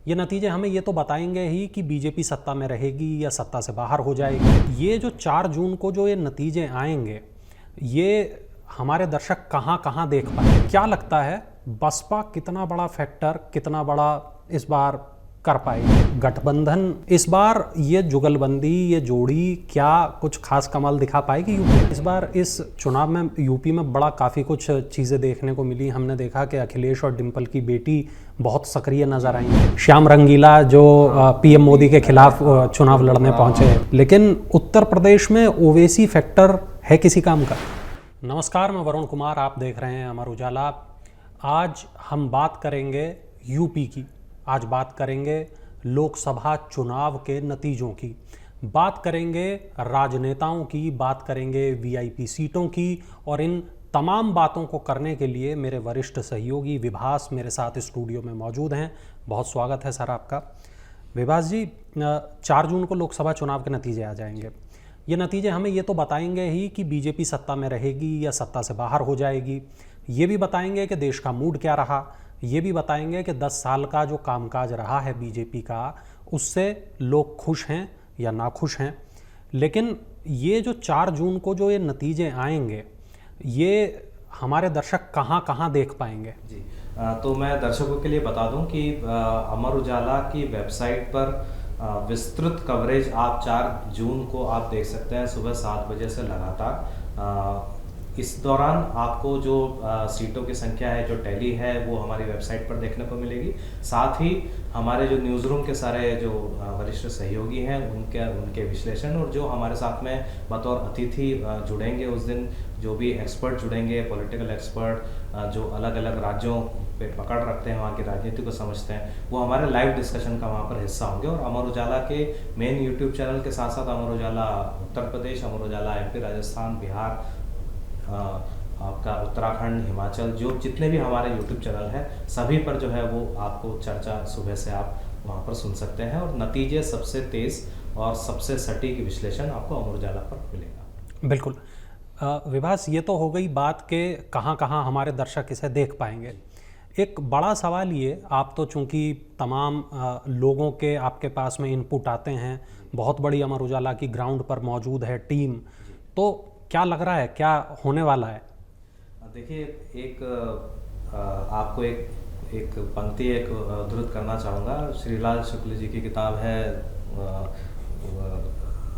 ये नतीजे हमें ये तो बताएंगे ही कि बीजेपी सत्ता में रहेगी या सत्ता से बाहर हो जाएगी। ये जो 4 जून को जो ये नतीजे आएंगे, ये हमारे दर्शक कहाँ कहाँ देख पाए? क्या लगता है बसपा कितना बड़ा फैक्टर, कितना बड़ा इस बार कर पाएगी? गठबंधन इस बार ये जुगलबंदी, ये जोड़ी क्या कुछ खास कमाल दिखा पाएगी यूपी में? इस बार इस चुनाव में यूपी में बड़ा काफ़ी कुछ चीज़ें देखने को मिली। हमने देखा कि अखिलेश और डिंपल की बेटी बहुत सक्रिय नजर आई। श्याम रंगीला जो पीएम मोदी के खिलाफ चुनाव लड़ने पहुंचे, लेकिन उत्तर प्रदेश में ओवैसी फैक्टर है किसी काम का? नमस्कार, मैं वरुण कुमार, आप देख रहे हैं अमर उजाला। आज हम बात करेंगे यूपी की, आज बात करेंगे लोकसभा चुनाव के नतीजों की, बात करेंगे राजनेताओं की, बात करेंगे वीआईपी सीटों की, और इन तमाम बातों को करने के लिए मेरे वरिष्ठ सहयोगी विभास मेरे साथ स्टूडियो में मौजूद हैं। बहुत स्वागत है सर आपका। विभास जी, 4 जून को लोकसभा चुनाव के नतीजे आ जाएंगे। ये नतीजे हमें ये तो बताएंगे ही कि बीजेपी सत्ता में रहेगी या सत्ता से बाहर हो जाएगी। ये भी बताएंगे कि देश का मूड क्या रहा, ये भी बताएंगे कि 10 साल का जो कामकाज रहा है बीजेपी का, उससे लोग खुश हैं या नाखुश हैं। लेकिन ये जो 4 जून को जो ये नतीजे आएंगे, ये हमारे दर्शक कहाँ कहाँ देख पाएंगे? जी, तो मैं दर्शकों के लिए बता दूं कि अमर उजाला की वेबसाइट पर विस्तृत कवरेज आप 4 जून को आप देख सकते हैं सुबह 7 बजे से लगातार। इस दौरान आपको जो सीटों की संख्या है, जो टैली है, वो हमारी वेबसाइट पर देखने को मिलेगी। साथ ही हमारे जो न्यूज़ रूम के सारे जो वरिष्ठ सहयोगी हैं, उनके विश्लेषण, और जो हमारे साथ में बतौर अतिथि जुड़ेंगे उस दिन, जो भी एक्सपर्ट जुड़ेंगे, पॉलिटिकल एक्सपर्ट जो अलग अलग राज्यों पे पकड़ रखते हैं, वहाँ की राजनीति को समझते हैं, वो हमारे लाइव डिस्कशन का वहाँ पर हिस्सा होंगे। और अमर उजाला के मेन यूट्यूब चैनल के साथ साथ अमर उजाला उत्तर प्रदेश, अमर उजाला एमपी, राजस्थान, बिहार, आपका उत्तराखंड, हिमाचल, जो जितने भी हमारे यूट्यूब चैनल हैं, सभी पर जो है वो आपको चर्चा सुबह से आप वहाँ पर सुन सकते हैं। और नतीजे सबसे तेज़ और सबसे सटीक विश्लेषण आपको अमर उजाला पर मिलेगा। बिल्कुल। विभास, ये तो हो गई बात के कहाँ कहाँ हमारे दर्शक इसे देख पाएंगे। एक बड़ा सवाल ये, आप तो चूंकि तमाम लोगों के आपके पास में इनपुट आते हैं, बहुत बड़ी अमर उजाला की ग्राउंड पर मौजूद है टीम, तो क्या लग रहा है, क्या होने वाला है? देखिए, आपको एक पंक्ति उद्धृत करना चाहूँगा। श्रीलाल शुक्ल जी की किताब है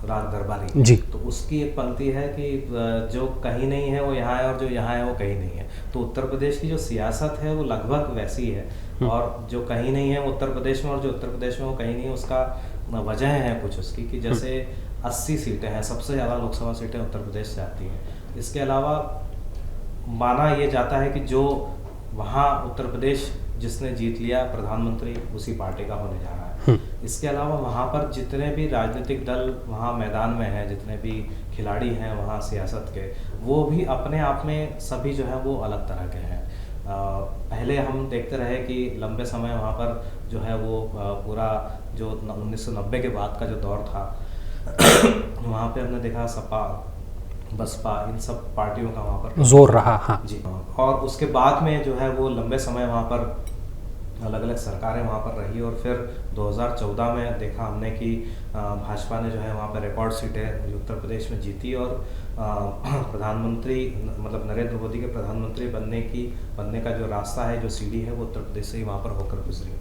राग दरबारी जी। तो उसकी एक पंक्ति है कि जो कहीं नहीं है वो यहाँ है, और जो यहाँ है वो कहीं नहीं है। तो उत्तर प्रदेश की जो सियासत है वो लगभग वैसी है, और जो कहीं नहीं है वो उत्तर प्रदेश में, और जो उत्तर प्रदेश में वो कहीं नहीं है, उसका वजह है कुछ उसकी, कि जैसे 80 सीटें हैं, सबसे ज़्यादा लोकसभा सीटें उत्तर प्रदेश से आती हैं। इसके अलावा माना ये जाता है कि जो वहाँ उत्तर प्रदेश जिसने जीत लिया प्रधानमंत्री, उसी पार्टी का होने जा रहा है। इसके अलावा वहाँ पर जितने भी राजनीतिक दल वहाँ मैदान में हैं, जितने भी खिलाड़ी हैं वहाँ सियासत के, वो भी अपने आप में सभी जो है वो अलग तरह के हैं। पहले हम देखते रहे कि लंबे समय वहाँ पर जो है वो पूरा जो 1990 के बाद का जो दौर था वहाँ पे हमने देखा सपा, बसपा, इन सब पार्टियों का वहाँ पर जोर रहा। हाँ जी। और उसके बाद में जो है वो लंबे समय वहाँ पर अलग अलग सरकारें वहाँ पर रही, और फिर 2014 में देखा हमने कि भाजपा ने जो है वहाँ पर रिकॉर्ड सीटें उत्तर प्रदेश में जीती, और प्रधानमंत्री मतलब नरेंद्र मोदी के प्रधानमंत्री बनने का जो रास्ता है, जो सीढ़ी है, वो उत्तर प्रदेश से ही वहाँ पर होकर गुजरी।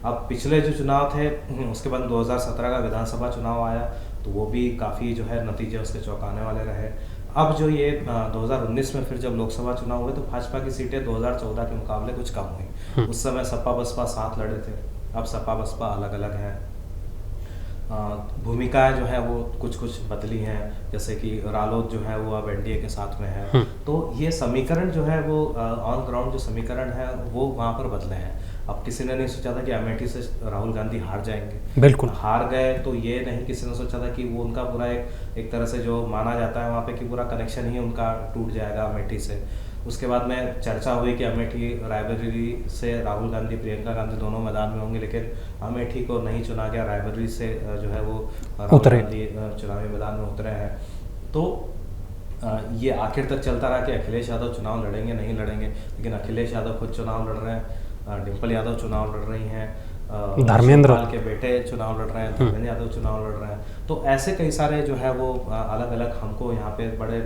अब पिछले जो चुनाव थे, उसके बाद 2017 का विधानसभा चुनाव आया, तो वो भी काफ़ी जो है नतीजे उसके चौंकाने वाले रहे। अब जो ये 2019 में फिर जब लोकसभा चुनाव हुए, तो भाजपा की सीटें 2014 के मुकाबले कुछ कम हुई। उस समय सपा बसपा साथ लड़े थे, अब सपा बसपा अलग अलग हैं। भूमिकाएं जो है वो कुछ कुछ बदली हैं, जैसे कि रालोद जो है वो अब एनडीए के साथ में है। तो ये समीकरण जो है वो ऑन ग्राउंड जो समीकरण है वो वहाँ पर बदले हैं। अब किसी ने नहीं सोचा था कि अमेठी से राहुल गांधी हार जाएंगे, बिल्कुल हार गए। तो ये नहीं किसी ने सोचा था कि वो उनका पूरा एक तरह से जो माना जाता है वहाँ पे कि पूरा कनेक्शन ही उनका टूट जाएगा अमेठी से। उसके बाद में चर्चा हुई कि अमेठी रायबरेली से राहुल गांधी, प्रियंका गांधी दोनों मैदान में होंगे, लेकिन अमेठी को नहीं चुना गया, रायबरेली से जो है वो राहुल गांधी चुनावी मैदान में उतरे हैं। तो ये आखिर तक चलता रहा कि अखिलेश यादव चुनाव लड़ेंगे नहीं लड़ेंगे, लेकिन अखिलेश यादव खुद चुनाव लड़ रहे हैं, डिम्पल यादव चुनाव लड़ रही हैं, धर्मेंद्र शिवपाल के बेटे चुनाव लड़ रहे हैं, धर्मेंद्र यादव चुनाव लड़ रहे हैं। तो ऐसे कई सारे जो है वो अलग अलग हमको यहाँ पे बड़े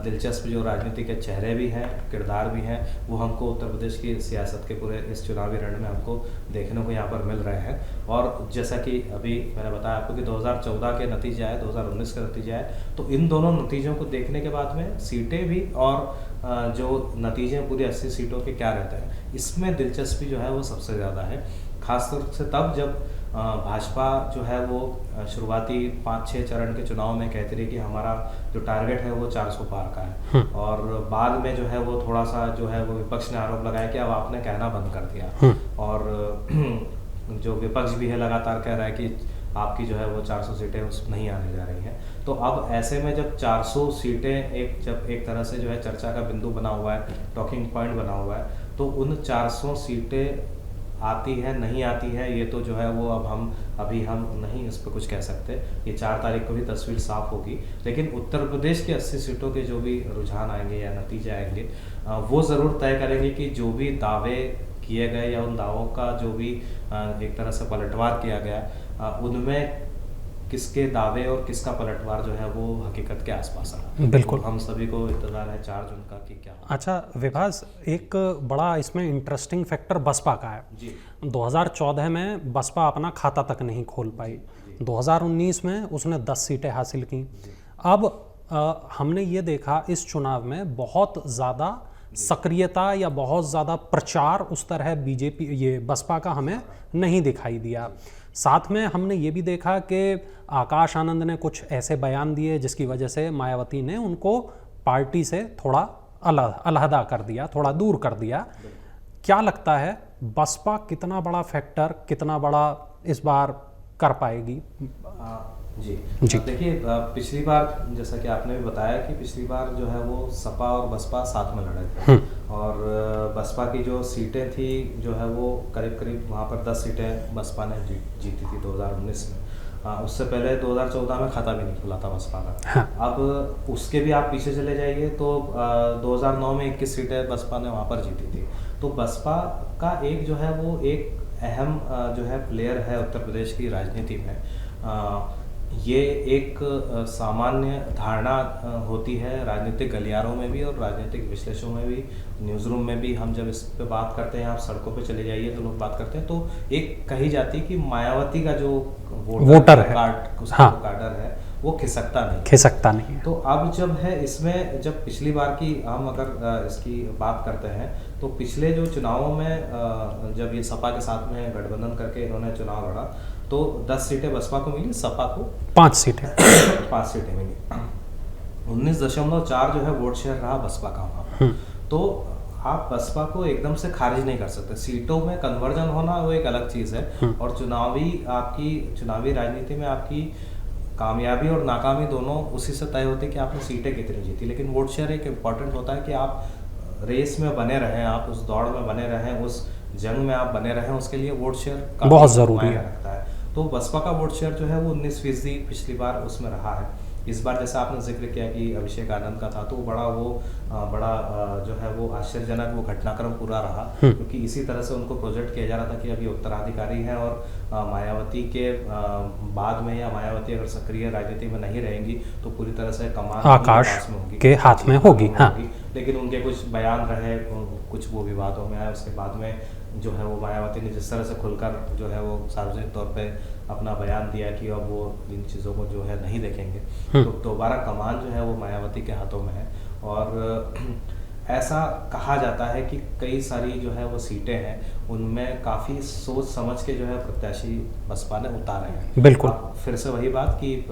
दिलचस्प जो राजनीति के चेहरे भी हैं, किरदार भी हैं, वो हमको उत्तर प्रदेश की सियासत के पूरे इस चुनावी रण में हमको देखने को यहाँ पर मिल रहे हैं। और जैसा कि अभी मैंने बताया आपको कि 2014 के नतीजे आए, 2019 के नतीजे आए, तो इन दोनों नतीजों को देखने के बाद में सीटें भी और जो नतीजे पूरी 80 सीटों के क्या रहते हैं, इसमें दिलचस्पी जो है वो सबसे ज़्यादा है। खासतौर से तब जब भाजपा जो है वो शुरुआती 5-6 चरण के चुनाव में कहती रही कि हमारा जो टारगेट है वो 400 पार का है, और बाद में जो है वो थोड़ा सा जो है वो विपक्ष ने आरोप लगाया कि अब आपने कहना बंद कर दिया, और जो विपक्ष भी है लगातार कह रहा है कि आपकी जो है वो 400 सीटें उस नहीं आने जा रही हैं। तो अब ऐसे में जब 400 सीटें जब एक तरह से जो है चर्चा का बिंदु बना हुआ है, टॉकिंग पॉइंट बना हुआ है, तो उन 400 सीटें आती है नहीं आती है ये तो जो है वो अब अभी हम नहीं इस पर कुछ कह सकते। ये 4 तारीख को भी तस्वीर साफ होगी, लेकिन उत्तर प्रदेश के 80 सीटों के जो भी रुझान आएंगे या नतीजे आएंगे वो ज़रूर तय करेंगे कि जो भी दावे किए गए या उन दावों का जो भी एक तरह से पलटवार किया गया, उनमें किसके दावे और किसका पलटवार जो है वो हकीकत के आसपास रहा। बिल्कुल, तो हम सभी को इंतजार है 4 जून का कि क्या। अच्छा विभास, एक बड़ा इसमें इंटरेस्टिंग फैक्टर बसपा का है जी। 2014 में बसपा अपना खाता तक नहीं खोल पाई, 2019 में उसने 10 सीटें हासिल की। अब हमने ये देखा इस चुनाव में बहुत ज़्यादा सक्रियता या बहुत ज़्यादा प्रचार उस तरह बीजेपी ये बसपा का हमें नहीं दिखाई दिया। साथ में हमने ये भी देखा कि आकाश आनंद ने कुछ ऐसे बयान दिए जिसकी वजह से मायावती ने उनको पार्टी से थोड़ा अलहदा कर दिया, थोड़ा दूर कर दिया। क्या लगता है बसपा कितना बड़ा फैक्टर, कितना बड़ा इस बार कर पाएगी? जी जी। देखिए, पिछली बार जैसा कि आपने भी बताया कि पिछली बार जो है वो सपा और बसपा साथ में लड़े थे, और बसपा की जो सीटें थी जो है वो करीब करीब वहाँ पर 10 सीटें बसपा ने जीती थी 2019 में। उससे पहले 2014 में खाता भी नहीं खुला था बसपा का। हाँ। अब उसके भी आप पीछे चले जाइए तो 2009 में 21 सीटें बसपा ने वहाँ पर जीती थी। तो बसपा का एक जो है वो एक अहम जो है प्लेयर है उत्तर प्रदेश की राजनीति में। ये एक सामान्य धारणा होती है राजनीतिक गलियारों में भी और राजनीतिक विश्लेषणों में भी, न्यूज़ रूम में भी। हम जब इस पे बात करते हैं, आप सड़कों पे चले जाइए तो लोग बात करते हैं, तो एक कही जाती है कि मायावती का जो वोटर है, कार्डर है, वो खिसकता नहीं। तो अब जब है इसमें, जब पिछली बार की हम अगर इसकी बात करते हैं तो पिछले जो चुनावों में जब ये सपा के साथ में गठबंधन करके इन्होंने चुनाव लड़ा तो 10 सीटें बसपा को मिली, सपा को 5 सीटें मिली। 19.4 जो है वोट शेयर रहा बसपा का वहाँ। तो आप बसपा को एकदम से खारिज नहीं कर सकते। सीटों में कन्वर्जन होना वो एक अलग चीज़ है, और चुनावी राजनीति में आपकी कामयाबी और नाकामी दोनों उसी से तय होती है कि आपने सीटें कितनी जीती। लेकिन वोट शेयर एक इम्पॉर्टेंट होता है कि आप रेस में बने रहें, आप उस दौड़ में बने रहें, उस जंग में आप बने रहें, उसके लिए वोट शेयर बहुत ज़रूरी रखता है। तो बसपा का वोट शेयर जो है वो 19% पिछली बार उसमें रहा है। इस बार जैसा आपने जिक्र किया कि अभिषेक आनंद का था, तो बड़ा जो है वो आश्चर्यजनक वो घटनाक्रम पूरा रहा, क्योंकि इसी तरह से उनको प्रोजेक्ट किया जा रहा था कि अभी उत्तराधिकारी हैं और मायावती के बाद में, या मायावती अगर सक्रिय राजनीति में नहीं रहेंगी तो पूरी तरह से कमान आकाश के हाथ में होगी। हाँ। लेकिन उनके कुछ बयान रहे, कुछ वो विवादों में आए। उसके बाद में जो है वो मायावती ने जिस तरह से खुलकर जो है वो सार्वजनिक तौर पे अपना बयान दिया कि अब वो इन चीज़ों को जो है नहीं देखेंगे, तो दोबारा कमान जो है वो मायावती के हाथों में है। और ऐसा कहा जाता है कि कई सारी जो है वो सीटें हैं उनमें काफ़ी सोच समझ के जो है प्रत्याशी बसपा ने उतारे हैं। बिल्कुल। फिर से वही बात कि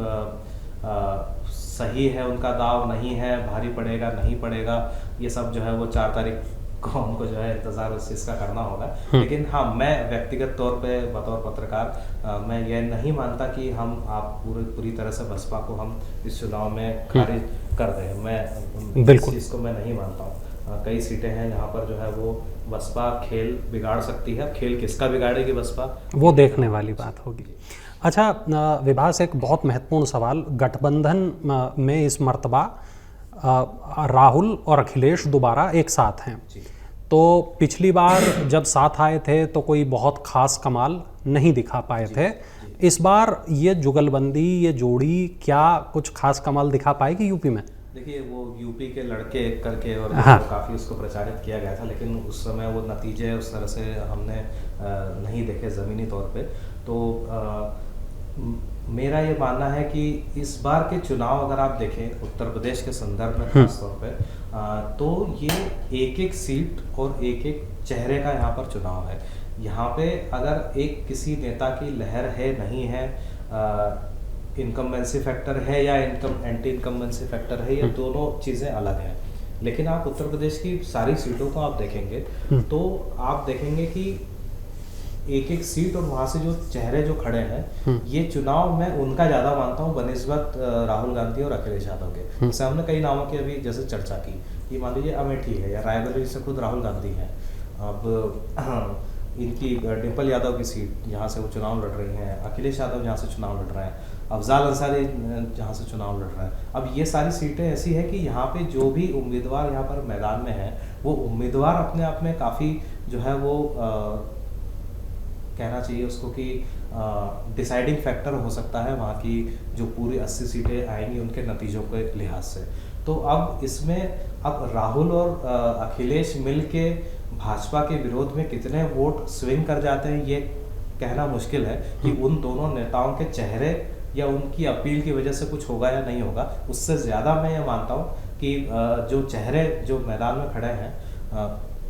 सही है उनका दाव, नहीं है भारी पड़ेगा नहीं पड़ेगा, ये सब जो है वो 4 तारीख को हमको जो है इंतज़ार उस चीज़ का करना होगा। लेकिन हाँ, मैं व्यक्तिगत तौर पे बतौर पत्रकार मैं ये नहीं मानता कि आप पूरी तरह से बसपा को हम इस चुनाव में खारिज कर दें। मैं इस चीज़ को मैं नहीं मानता हूँ। कई सीटें हैं जहाँ पर जो है वो बसपा खेल बिगाड़ सकती है। खेल किसका बिगाड़ेगी बसपा, वो देखने वाली बात होगी। अच्छा विभास, एक बहुत महत्वपूर्ण सवाल, गठबंधन में इस मर्तबा राहुल और अखिलेश दोबारा एक साथ हैं, तो पिछली बार जब साथ आए थे तो कोई बहुत खास कमाल नहीं दिखा पाए थे। इस बार ये जुगलबंदी, ये जोड़ी क्या कुछ खास कमाल दिखा पाएगी यूपी में? देखिए, वो यूपी के लड़के करके और हाँ। काफ़ी उसको प्रचारित किया गया था, लेकिन उस समय वो नतीजे उस तरह से हमने नहीं देखे ज़मीनी तौर पे। तो मेरा ये मानना है कि इस बार के चुनाव अगर आप देखें उत्तर प्रदेश के संदर्भ में खास तौर पे, तो ये एक एक सीट और एक एक चेहरे का यहाँ पर चुनाव है। यहाँ पे अगर एक किसी नेता की लहर है नहीं है, इनकम्बेंसी फैक्टर है या एंटी इनकम्बेंसी फैक्टर है, ये दोनों चीज़ें अलग हैं। लेकिन आप उत्तर प्रदेश की सारी सीटों को आप देखेंगे तो आप देखेंगे कि एक एक सीट और वहाँ से जो चेहरे जो खड़े हैं, ये चुनाव मैं उनका ज़्यादा मानता हूँ बनिस्बत राहुल गांधी और अखिलेश यादव के। जैसे हमने कई नामों की अभी जैसे चर्चा की कि मान लीजिए अमेठी है या रायबरेली से खुद राहुल गांधी हैं। अब इनकी डिम्पल यादव की सीट जहाँ से वो चुनाव लड़ रही हैं, अखिलेश यादव जहाँ से चुनाव लड़ रहे हैं, अफजाल अंसारी जहाँ से चुनाव लड़ रहे हैं। अब ये सारी सीटें ऐसी है कि यहाँ पे जो भी उम्मीदवार यहाँ पर मैदान में है, वो उम्मीदवार अपने आप में काफ़ी जो है वो कहना चाहिए उसको कि डिसाइडिंग फैक्टर हो सकता है वहाँ की जो पूरी 80 सीटें आएंगी उनके नतीजों के लिहाज से। तो अब इसमें अब राहुल और अखिलेश मिल के भाजपा के विरोध में कितने वोट स्विंग कर जाते हैं, ये कहना मुश्किल है कि उन दोनों नेताओं के चेहरे या उनकी अपील की वजह से कुछ होगा या नहीं होगा। उससे ज़्यादा मैं ये मानता हूँ कि जो चेहरे जो मैदान में खड़े हैं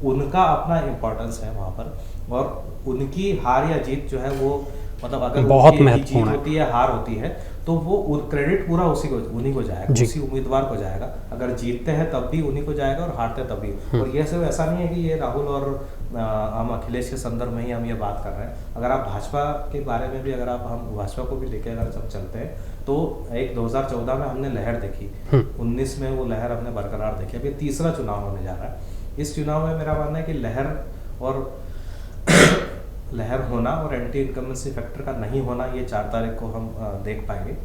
उनका अपना इम्पोर्टेंस है वहाँ पर, और उनकी हार या जीत जो है वो मतलब अगर बहुत उनकी महत्वपूर्ण जीत होती है, हार होती है, तो वो क्रेडिट पूरा उन्हीं को जाएगा, उसी उम्मीदवार को जाएगा। अगर जीतते हैं तब भी उन्हीं को जाएगा और हारते तब भी। और ये सब ऐसा नहीं है कि ये राहुल और हम अखिलेश के संदर्भ में ही हम ये बात कर रहे हैं। अगर आप भाजपा के बारे में भी अगर आप हम भाजपा को भी लेके अगर सब चलते हैं तो एक 2014 में हमने लहर देखी, 19 में वो लहर हमने बरकरार देखी। अब ये तीसरा चुनाव होने जा रहा है। इस चुनाव में मेरा मानना है कि लहर होना और एंटी इनकम्बेंसी फैक्टर का नहीं होना, ये 4 तारीख को हम देख पाएंगे।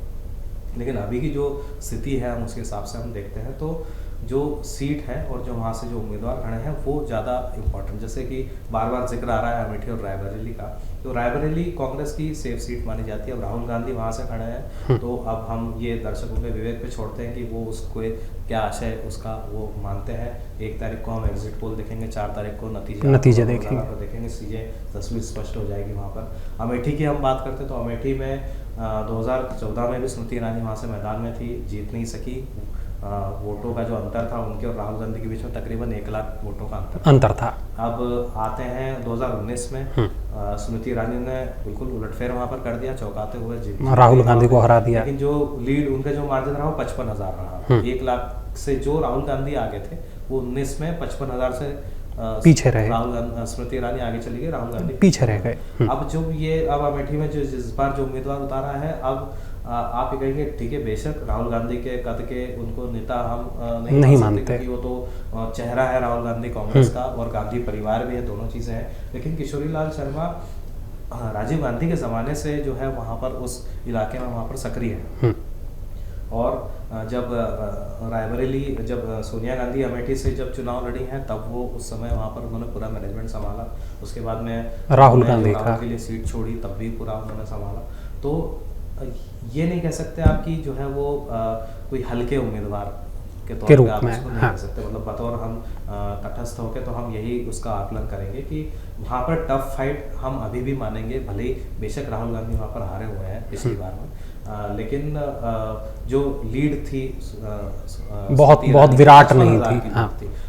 लेकिन अभी की जो स्थिति है हम उसके हिसाब से हम देखते हैं तो जो सीट है और जो वहाँ से जो उम्मीदवार खड़े हैं वो ज़्यादा इम्पोर्टेंट, जैसे कि बार बार जिक्र आ रहा है अमेठी और रायबरेली का, तो रायबरेली कांग्रेस की सेफ सीट मानी जाती है। अब राहुल गांधी वहाँ से खड़े हैं, तो अब हम ये दर्शकों के विवेक पे छोड़ते हैं कि वो उसको क्या आशय उसका वो मानते हैं। 1 तारीख को हम एग्जिट पोल देखेंगे, 4 तारीख को नतीजे देखेंगे, चीज़ें तस्वीर स्पष्ट हो जाएगी वहाँ पर। अमेठी की हम बात करते हैं तो अमेठी में 2014 में भी स्मृति ईरानी वहाँ से मैदान में थी, जीत नहीं सकी। वोटों का जो अंतर था उनके और राहुल गांधी के बीच में तकरीबन 1 लाख वोटों का अंतर था। अब आते हैं 2019 में, स्मृति ईरानी ने बिल्कुल उलटफेर वहां पर कर दिया, चौंकाते हुए जीत राहुल गांधी को हरा दिया। लेकिन जो लीड उनका जो मार्जिन रहा वो 55,000 रहा। 1 लाख से जो राहुल गांधी आगे थे वो 19 में 55,000 से पीछे रहे। स्मृति ईरानी आगे चली गई, राहुल गांधी पीछे रह गए। अब जो ये अब अमेठी में जो जिस बार जो उम्मीदवार उतारा है, अब आप ये कहेंगे ठीक है, बेशक राहुल गांधी के कद के उनको नेता हम नहीं मानते क्योंकि वो तो चेहरा है राहुल गांधी कांग्रेस का, और गांधी परिवार भी है, दोनों चीज़ें हैं। लेकिन किशोरी लाल शर्मा राजीव गांधी के ज़माने से जो है वहाँ पर उस इलाके में वहाँ पर सक्रिय है। और जब रायबरेली जब सोनिया गांधी अमेठी से जब चुनाव लड़ी हैं तब वो उस समय वहाँ पर उन्होंने पूरा मैनेजमेंट संभाला। उसके बाद में राहुल गांधी के लिए सीट छोड़ी तब भी पूरा उन्होंने संभाला। तो ये नहीं कह सकते आप कि जो है वो कोई हल्के उम्मीदवार के तौर पे आप उसको नहीं कह सकते। मतलब बतौर हम तटस्थ होकर तो हम यही उसका आकलन करेंगे कि वहाँ पर टफ फाइट हम अभी भी मानेंगे, भले ही बेशक राहुल गांधी वहाँ पर हारे हुए हैं पिछली बार में, लेकिन जो लीड थी बहुत विराट नहीं थी। हाँ।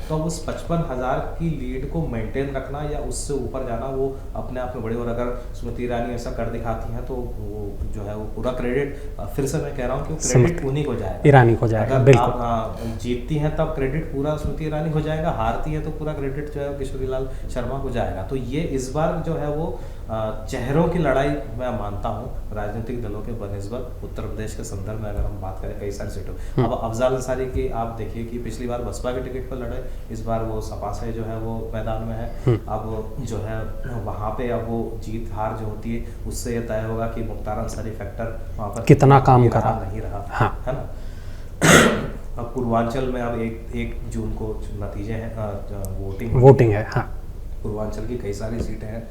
तो उस 55,000 की लीड को मेंटेन रखना या उससे ऊपर जाना वो अपने आप में बड़ी, और अगर स्मृति ईरानी ऐसा कर दिखाती हैं तो वो जो है वो पूरा क्रेडिट, फिर से मैं कह रहा हूँ कि क्रेडिट उन्हीं को जाएगा, ईरानी को जाएगा। अगर आप जीतती हैं तब क्रेडिट पूरा स्मृति ईरानी को जाएगा, हारती है तो पूरा क्रेडिट जो है किशोरी लाल शर्मा को जाएगा। तो ये इस बार जो है वो चेहरों की लड़ाई मैं मानता हूँ राजनीतिक दलों के बनिस्बत उत्तर प्रदेश के संदर्भ में अगर हम बात करें कई सारी सीटों। अब अफजाल अंसारी की आप देखिए कि पिछली बार बसपा के टिकट पर लड़े, इस बार वो सपा से जो है वो मैदान में है। अब जो है वहाँ पे अब वो जीत हार जो होती है उससे ये तय होगा कि मुख्तार अंसारी फैक्टर वहाँ पर कितना काम करा नहीं रहा, हाँ। है ना। अब पूर्वांचल में अब 1 जून को नतीजे हैं, वोटिंग है। हाँ, पूर्वांचल की कई सारी सीटें हैं।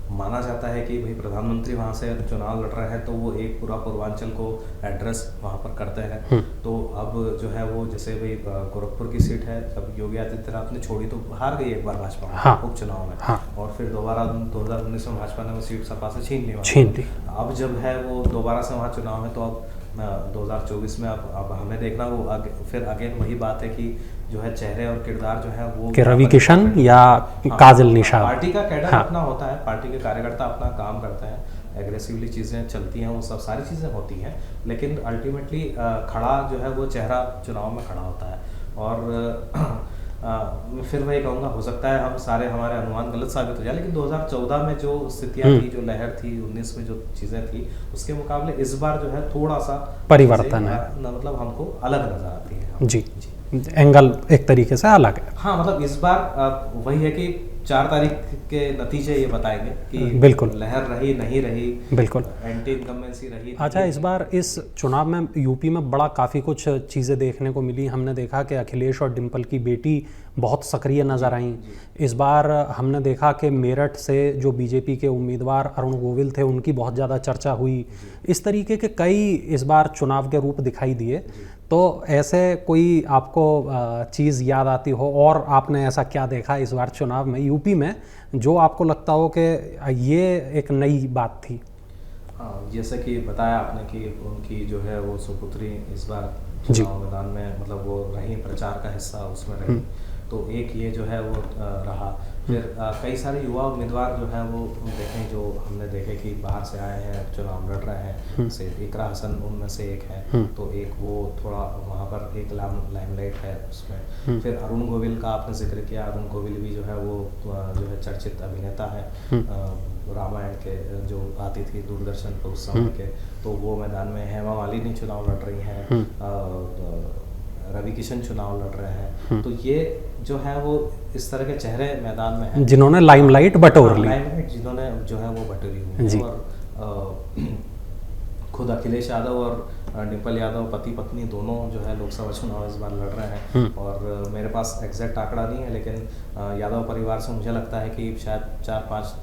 माना जाता है कि भाई प्रधानमंत्री वहाँ से चुनाव लड़ रहे हैं तो वो एक पूरा पूर्वांचल को एड्रेस वहाँ पर करते हैं। तो अब जो है वो जैसे भाई गोरखपुर की सीट है, जब योगी आदित्यनाथ ने छोड़ी तो हार गई एक बार भाजपा में, हाँ, उपचुनाव में। हाँ, और फिर दोबारा 2019 में भाजपा ने वो सीट सपा से छीन ली। अब जब है वो दोबारा से वहाँ चुनाव है तो अब 2024 में अब हमें देखना वो फिर अगेन वही बात है कि जो है चेहरे और किरदार जो है वो कि रवि किशन या काजल निषाद। पार्टी का कैडर अपना होता है, पार्टी के कार्यकर्ता अपना काम करते हैं, एग्रेसिवली चीज़ें चलती हैं, वो सब सारी चीज़ें होती हैं, लेकिन अल्टीमेटली खड़ा जो है वो चेहरा चुनाव में खड़ा होता है। और फिर वही कहूँगा, हो सकता है हम सारे हमारे अनुमान गलत साबित हो जाए, लेकिन 2014 में जो स्थितियाँ थी, जो लहर थी, 19 में जो चीज़ें थी, उसके मुकाबले इस बार जो है थोड़ा सा परिवर्तन है, मतलब हमको अलग नजर आती है। जी, एंगल एक तरीके से अलग है। हाँ, मतलब इस बार वही है कि 4 तारीख के नतीजे ये बताएंगे कि बिल्कुल लहर रही नहीं रही, बिल्कुल एंटी इनकम्बेंसी रही। अच्छा, इस बार इस चुनाव में यूपी में बड़ा काफ़ी कुछ चीज़ें देखने को मिली। हमने देखा कि अखिलेश और डिम्पल की बेटी बहुत सक्रिय नज़र आई। इस बार हमने देखा कि मेरठ से जो बीजेपी के उम्मीदवार अरुण गोविल थे उनकी बहुत ज़्यादा चर्चा हुई। इस तरीके के कई इस बार चुनाव के रूप दिखाई दिए। तो ऐसे कोई आपको चीज़ याद आती हो और आपने ऐसा क्या देखा इस बार चुनाव में यूपी में जो आपको लगता हो कि ये एक नई बात थी? हाँ, जैसे कि बताया आपने कि उनकी जो है वो सुपुत्री इस बार चुनाव मैदान में मतलब वो रही, प्रचार का हिस्सा उसमें रही। तो एक ये जो है वो रहा। फिर कई सारे युवा उम्मीदवार जो हैं वो देखें, जो हमने देखे कि बाहर से आए हैं, चुनाव लड़ रहे हैं, जैसे इकरा हसन उनमें से एक है। तो एक वो थोड़ा वहाँ पर एक लाइमलाइट है उसमें। फिर अरुण गोविल का आपने जिक्र किया। अरुण गोविल भी जो है वो जो है चर्चित अभिनेता है, रामायण के जो आती थी दूरदर्शन पर उस समय के, तो वो मैदान में। हेमा मालिनी चुनाव लड़ रही हैं, रवि किशन चुनाव लड़ रहे हैं। तो ये जो है वो इस तरह के चेहरे मैदान में हैं जिन्होंने लाइमलाइट बटोर ली, जिन्होंने जो है वो बटोरी हुई है। और खुद अखिलेश यादव और डिम्पल यादव पति पत्नी दोनों जो है लोकसभा चुनाव इस बार लड़ रहे हैं। और मेरे पास एग्जैक्ट आंकड़ा नहीं है, लेकिन यादव परिवार से मुझे लगता है कि शायद 4-5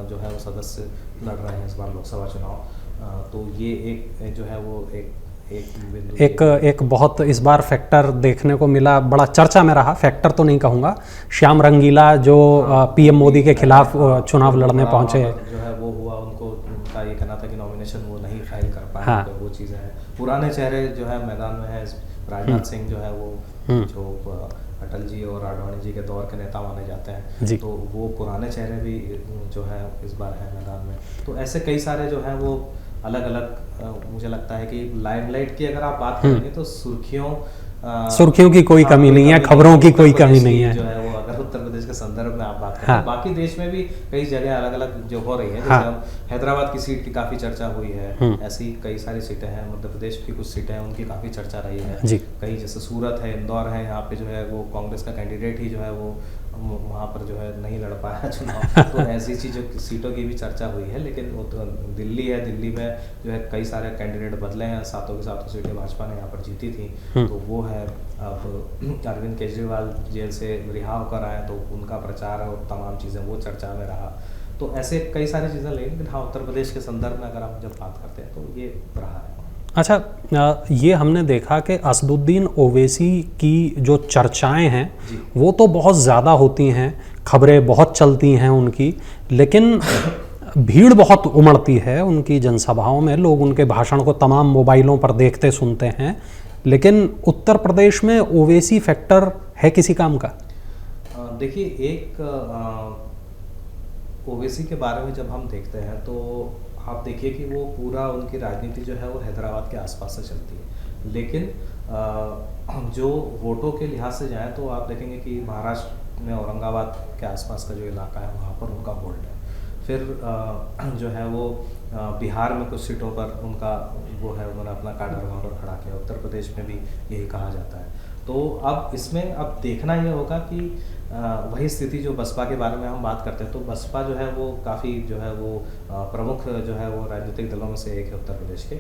जो है वो सदस्य लड़ रहे हैं इस बार लोकसभा चुनाव। तो ये एक जो है वो एक बहुत इस बार फैक्टर देखने को मिला, बड़ा चर्चा में रहा। फैक्टर तो नहीं कहूँगा, श्याम रंगीला जो पीएम मोदी के खिलाफ चुनाव लड़ने पहुंचे जो है वो हुआ, उनका ये कहना था कि नॉमिनेशन वो नहीं फाइल कर पाए। हाँ। तो वो चीज़ें हैं, पुराने चेहरे जो है मैदान में है। राजनाथ सिंह जो है वो जो अटल जी और आडवाणी जी के दौर के नेता माने जाते हैं, तो वो पुराने चेहरे भी जो है इस बार है मैदान में। तो ऐसे कई सारे जो है वो अलग अलग मुझे लगता है कि लाइमलाइट की अगर आप बात करेंगे तो सुर्खियों की कोई कमी नहीं है, खबरों की कोई कमी नहीं है जो है वो, अगर उत्तर प्रदेश के संदर्भ में आप बात करें। हाँ। बाकी देश में भी कई जगह अलग अलग जो हो रही है, जैसे हम हैदराबाद की सीट की काफ़ी चर्चा हुई है। ऐसी कई सारी सीटें हैं, मध्य प्रदेश की कुछ सीटें हैं उनकी काफ़ी चर्चा रही है। कई जैसे सूरत है, इंदौर है, यहाँ पे जो है वो कांग्रेस का कैंडिडेट ही जो है वो वहाँ पर जो है नहीं लड़ पाया चुनाव। तो ऐसी चीज़ों सीटों की भी चर्चा हुई है। लेकिन वो तो दिल्ली है, दिल्ली में जो है कई सारे कैंडिडेट बदले हैं, सातों की सातों सीटें भाजपा ने यहाँ पर जीती थी। तो वो है। अब अरविंद केजरीवाल जेल से रिहा होकर आए तो उनका प्रचार और तमाम चीज़ें वो चर्चा में रहा। तो ऐसे कई सारी चीज़ें, लेकिन हाँ उत्तर प्रदेश के संदर्भ में अगर हम जब बात करते हैं तो ये रहा है। अच्छा, ये हमने देखा कि असदुद्दीन ओवैसी की जो चर्चाएं हैं वो तो बहुत ज़्यादा होती हैं, खबरें बहुत चलती हैं उनकी, लेकिन भीड़ बहुत उमड़ती है उनकी जनसभाओं में। लोग उनके भाषण को तमाम मोबाइलों पर देखते सुनते हैं, लेकिन उत्तर प्रदेश में ओवैसी फैक्टर है किसी काम का? देखिए, एक ओवैसी के बारे में जब हम देखते हैं तो आप देखिए कि वो पूरा उनकी राजनीति जो है वो हैदराबाद के आसपास से चलती है। लेकिन जो वोटों के लिहाज से जाएं तो आप देखेंगे कि महाराष्ट्र में औरंगाबाद के आसपास का जो इलाका है वहाँ पर उनका होल्ड है। फिर जो है वो बिहार में कुछ सीटों पर उनका वो है, उन्होंने अपना काडर वहाँ पर खड़ा किया। उत्तर प्रदेश में भी यही कहा जाता है। तो अब इसमें अब देखना ये होगा कि वही स्थिति जो बसपा के बारे में हम बात करते हैं, तो बसपा जो है वो काफ़ी जो है वो प्रमुख जो है वो राजनीतिक दलों में से एक है उत्तर प्रदेश के,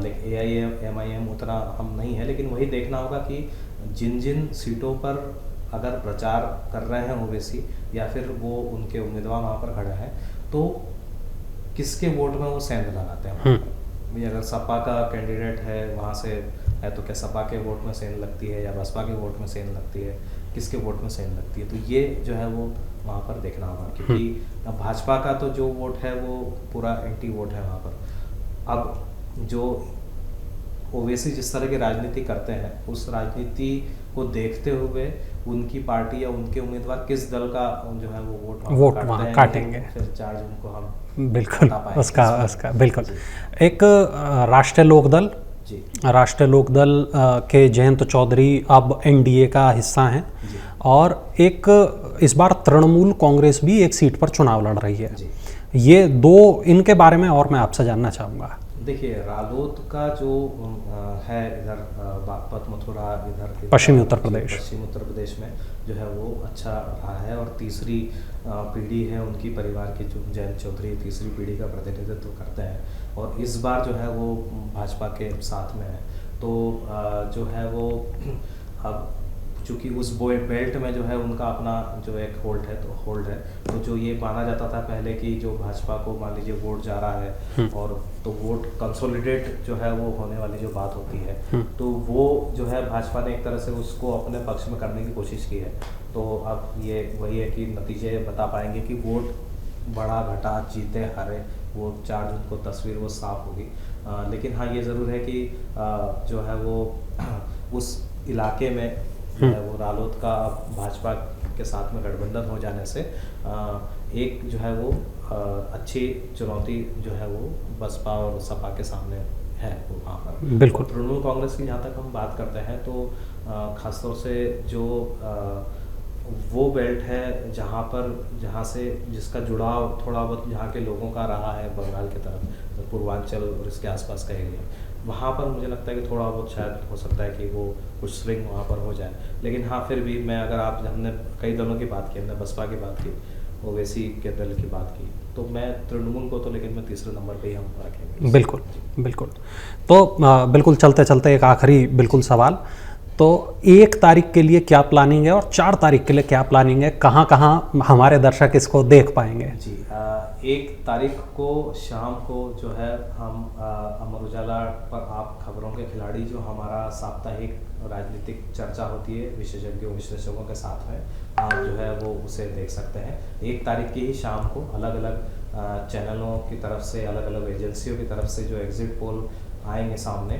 लेकिन AIM उतना हम नहीं है, लेकिन वही देखना होगा कि जिन जिन सीटों पर अगर प्रचार कर रहे हैं ओवैसी या फिर वो उनके उम्मीदवार वहाँ पर खड़े हैं, तो किसके वोट में वो सेंध लगाते हैं। भाई अगर सपा का कैंडिडेट है वहाँ से है तो क्या सपा के वोट में सेंध लगती है या बसपा के वोट में सेंध लगती है, किसके वोट में सेंध लगती है, तो ये जो है वो वहाँ पर देखना होगा, क्योंकि भाजपा का तो जो वोट है वो पूरा एंटी वोट है वहाँ पर। अब जो ओवैसी जिस तरह की राजनीति करते हैं उस राजनीति को देखते हुए उनकी पार्टी या उनके उम्मीदवार किस दल का जो है वो वोट वहाँ काटेंगे, फिर 4 जून को हम बिल्कुल उसका बिल्कुल। एक राष्ट्रीय लोकदल के जयंत चौधरी अब NDA का हिस्सा हैं और एक इस बार तृणमूल कांग्रेस भी एक सीट पर चुनाव लड़ रही है। ये दो, इनके बारे में और मैं आपसे जानना चाहूँगा। देखिए रालोद का जो है इधर बागपत मथुरा इधर पश्चिमी उत्तर प्रदेश में जो है वो अच्छा रहा है और तीसरी पीढ़ी है उनकी परिवार की, जो जयंत चौधरी तीसरी पीढ़ी का प्रतिनिधित्व करते हैं और इस बार जो है वो भाजपा के साथ में है। तो जो है वो अब चूँकि उस बेल्ट में जो है उनका अपना जो एक होल्ड है तो जो ये माना जाता था पहले कि जो भाजपा को मान लीजिए वोट जा रहा है और तो वोट कंसोलिडेट जो है वो होने वाली जो बात होती है तो वो जो है भाजपा ने एक तरह से उसको अपने पक्ष में करने की कोशिश की है। तो अब ये वही है कि नतीजे बता पाएंगे कि वोट बड़ा घटा जीते हारे, वो 4 जून को तस्वीर वो साफ होगी। लेकिन हाँ ये ज़रूर है कि जो है वो उस इलाके में वो रालोद का भाजपा के साथ में गठबंधन हो जाने से एक जो है वो अच्छी चुनौती जो है वो बसपा और सपा के सामने है वो वहाँ पर। बिल्कुल। तृणमूल कांग्रेस की जहाँ तक हम बात करते हैं तो खासतौर से जो वो बेल्ट है जहाँ से जिसका जुड़ाव थोड़ा बहुत जहाँ के लोगों का रहा है बंगाल की तरफ, तो पूर्वांचल और इसके आसपास का एरिया, वहाँ पर मुझे लगता है कि थोड़ा बहुत शायद हो सकता है कि वो कुछ स्विंग वहाँ पर हो जाए। लेकिन हाँ फिर भी मैं अगर हमने कई दलों की बात की, हमने बसपा की बात की, ओवैसी के दल की बात की, तो मैं तृणमूल को तो लेकिन मैं तीसरे नंबर पे ही हम रखेंगे। बिल्कुल। तो बिल्कुल चलते चलते एक आखिरी बिल्कुल सवाल, तो 1 तारीख के लिए क्या प्लानिंग है और 4 तारीख के लिए क्या प्लानिंग है, कहाँ कहाँ हमारे दर्शक इसको देख पाएंगे? जी 1 तारीख को शाम को जो है हम अमर उजाला पर आप खबरों के खिलाड़ी जो हमारा साप्ताहिक राजनीतिक चर्चा होती है विशेषज्ञों के साथ में, आप जो है वो उसे देख सकते हैं। 1 तारीख की ही शाम को अलग अलग चैनलों की तरफ से, अलग अलग एजेंसियों की तरफ से जो एग्जिट पोल आएंगे सामने,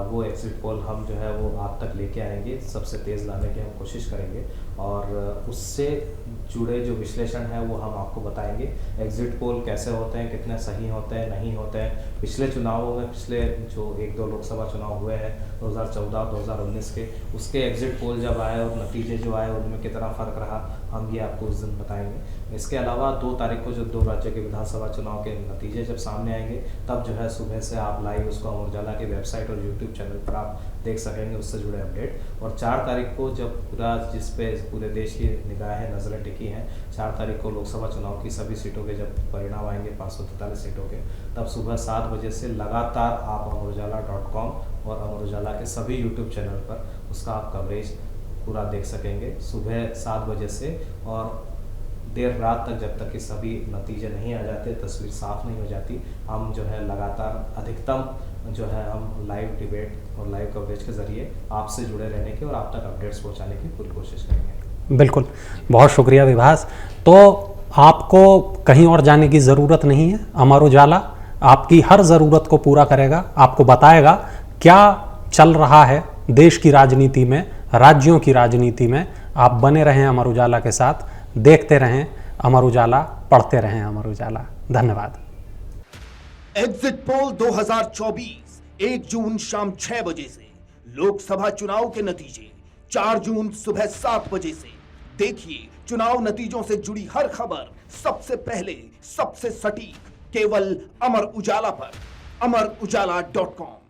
वो एग्जिट पोल हम जो है वो आप तक लेके आएंगे, सबसे तेज़ लाने की हम कोशिश करेंगे और उससे जुड़े जो विश्लेषण है वो हम आपको बताएंगे। एग्जिट पोल कैसे होते हैं, कितने सही होते हैं, नहीं होते हैं, पिछले चुनावों में पिछले जो 1-2 लोकसभा चुनाव हुए हैं 2014-2019 के, उसके एग्जिट पोल जब आए और नतीजे जो आए उनमें कितना फ़र्क रहा, हम ये आपको उस दिन बताएंगे। इसके अलावा 2 तारीख को जो 2 राज्यों के विधानसभा चुनाव के नतीजे जब सामने आएंगे तब जो है सुबह से आप लाइव उसको अमर उजाला की वेबसाइट और यूट्यूब चैनल पर आप देख सकेंगे, उससे जुड़े अपडेट। और 4 तारीख को जब जिस पे पूरे देश की निगाहें नज़रें टिकी हैं, 4 तारीख को लोकसभा चुनाव की सभी सीटों के जब परिणाम आएंगे 543 सीटों के, तब सुबह 7 बजे से लगातार आप amarujala.com और अमर उजाला के सभी यूट्यूब चैनल पर उसका आप कवरेज पूरा देख सकेंगे सुबह 7 बजे से, और देर रात तक जब तक कि सभी नतीजे नहीं आ जाते, तस्वीर साफ नहीं हो जाती, हम जो है लगातार अधिकतम जो है हम लाइव डिबेट और लाइव कवरेज के ज़रिए आपसे जुड़े रहने की और आप तक अपडेट्स पहुंचाने की पूरी कोशिश करेंगे। बिल्कुल, बहुत शुक्रिया विभास। तो आपको कहीं और जाने की ज़रूरत नहीं है, अमर उजाला आपकी हर ज़रूरत को पूरा करेगा, आपको बताएगा क्या चल रहा है देश की राजनीति में, राज्यों की राजनीति में। आप बने रहें अमर उजाला के साथ, देखते रहें अमर उजाला, पढ़ते रहें अमर उजाला। धन्यवाद। एग्जिट पोल 2024 1 जून शाम 6 बजे से, लोकसभा चुनाव के नतीजे 4 जून सुबह 7 बजे से। देखिए चुनाव नतीजों से जुड़ी हर खबर सबसे पहले, सबसे सटीक, केवल अमर उजाला पर, amarujala.com।